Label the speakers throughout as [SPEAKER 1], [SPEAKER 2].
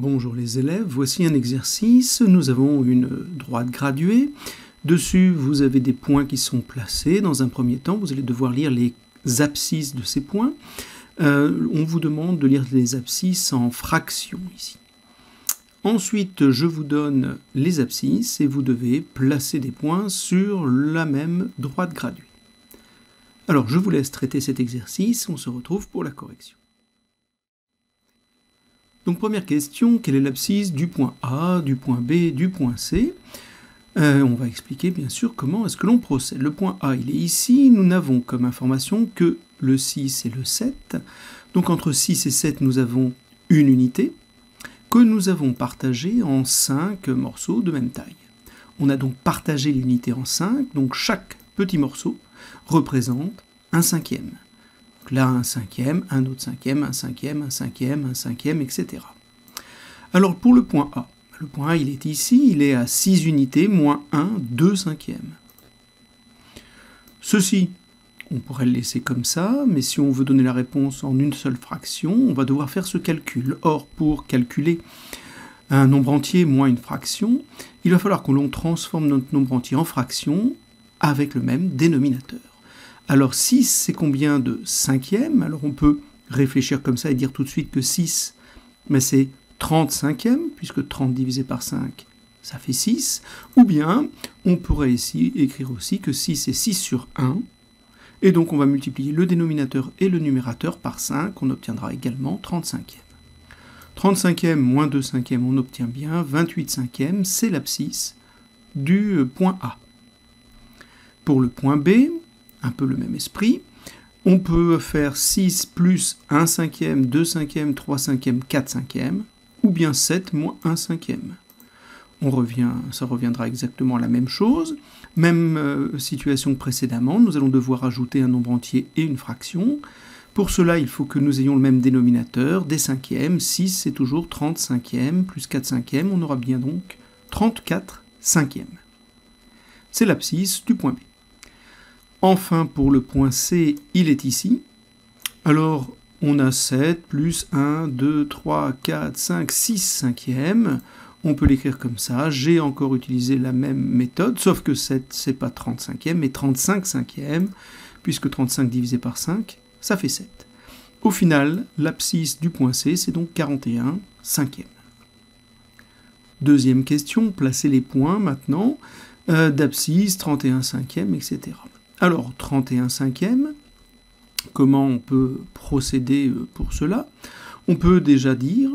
[SPEAKER 1] Bonjour les élèves, voici un exercice. Nous avons une droite graduée. Dessus, vous avez des points qui sont placés. Dans un premier temps, vous allez devoir lire les abscisses de ces points. On vous demande de lire les abscisses en fractions ici. Ensuite, je vous donne les abscisses et vous devez placer des points sur la même droite graduée. Alors, je vous laisse traiter cet exercice. On se retrouve pour la correction. Donc première question, quelle est l'abscisse du point A, du point B, du point C? On va expliquer bien sûr comment est-ce que l'on procède. Le point A, il est ici, nous n'avons comme information que le 6 et le 7. Donc entre 6 et 7, nous avons une unité que nous avons partagée en 5 morceaux de même taille. On a donc partagé l'unité en 5, donc chaque petit morceau représente un cinquième. Donc là, un cinquième, un autre cinquième, un cinquième, un cinquième, un cinquième, etc. Alors pour le point A, il est ici, il est à 6 unités, moins 1, 2 cinquièmes. Ceci, on pourrait le laisser comme ça, mais si on veut donner la réponse en une seule fraction, on va devoir faire ce calcul. Or, pour calculer un nombre entier moins une fraction, il va falloir que l'on transforme notre nombre entier en fraction avec le même dénominateur. Alors 6, c'est combien de cinquièmes? Alors on peut réfléchir comme ça et dire tout de suite que 6, mais c'est 30 cinquièmes, puisque 30 divisé par 5, ça fait 6. Ou bien, on pourrait ici écrire aussi que 6 est 6 sur 1. Et donc on va multiplier le dénominateur et le numérateur par 5, on obtiendra également 30 cinquièmes. 30 cinquièmes moins 2 cinquièmes, on obtient bien 28 cinquièmes, c'est l'abscisse du point A. Pour le point B, un peu le même esprit, on peut faire 6 plus 1 cinquième, 2 cinquièmes, 3 cinquièmes, 4 cinquièmes, ou bien 7 moins 1 cinquième. Ça reviendra exactement à la même chose. Même situation que précédemment, nous allons devoir ajouter un nombre entier et une fraction. Pour cela, il faut que nous ayons le même dénominateur, des cinquièmes. 6, c'est toujours 30 cinquièmes, plus 4 cinquièmes, on aura bien donc 34 cinquièmes. C'est l'abscisse du point B. Enfin, pour le point C, il est ici. Alors, on a 7 plus 1, 2, 3, 4, 5, 6 cinquièmes. On peut l'écrire comme ça. J'ai encore utilisé la même méthode, sauf que 7, c'est pas 30 cinquièmes, mais 35 cinquièmes, puisque 35 divisé par 5, ça fait 7. Au final, l'abscisse du point C, c'est donc 41 cinquièmes. Deuxième question, placer les points maintenant d'abscisse, 31 cinquièmes, etc. Alors, 31 cinquièmes, comment on peut procéder pour cela? On peut déjà dire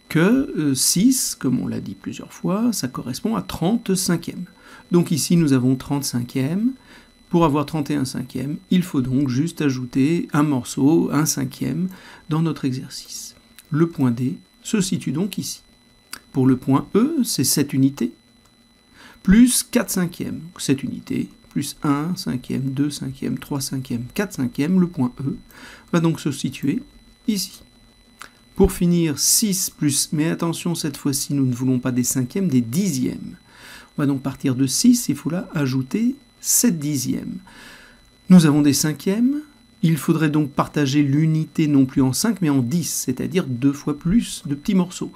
[SPEAKER 1] que 6, comme on l'a dit plusieurs fois, ça correspond à 30 cinquièmes. Donc ici, nous avons 30 cinquièmes. Pour avoir 31 cinquièmes, il faut donc juste ajouter un morceau, un cinquième, dans notre exercice. Le point D se situe donc ici. Pour le point E, c'est 7 unités, plus 4 cinquièmes. 7 unités, plus 1 cinquième, 2 cinquièmes, 3 cinquièmes, 4 cinquièmes, le point E va donc se situer ici. Pour finir, 6 plus, mais attention, cette fois-ci, nous ne voulons pas des cinquièmes, des dixièmes. On va donc partir de 6, il faut là ajouter 7 dixièmes. Nous avons des cinquièmes, il faudrait donc partager l'unité non plus en 5, mais en 10, c'est-à-dire 2 fois plus de petits morceaux.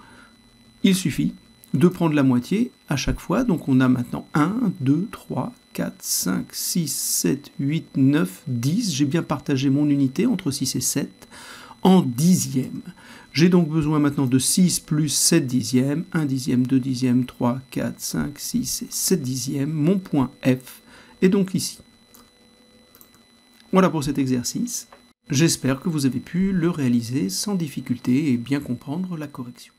[SPEAKER 1] Il suffit de prendre la moitié à chaque fois, donc on a maintenant 1, 2, 3, 4, 5, 6, 7, 8, 9, 10. J'ai bien partagé mon unité entre 6 et 7 en dixièmes. J'ai donc besoin maintenant de 6 plus 7 dixièmes, 1 dixième, 2 dixièmes, 3, 4, 5, 6 et 7 dixièmes. Mon point F est donc ici. Voilà pour cet exercice. J'espère que vous avez pu le réaliser sans difficulté et bien comprendre la correction.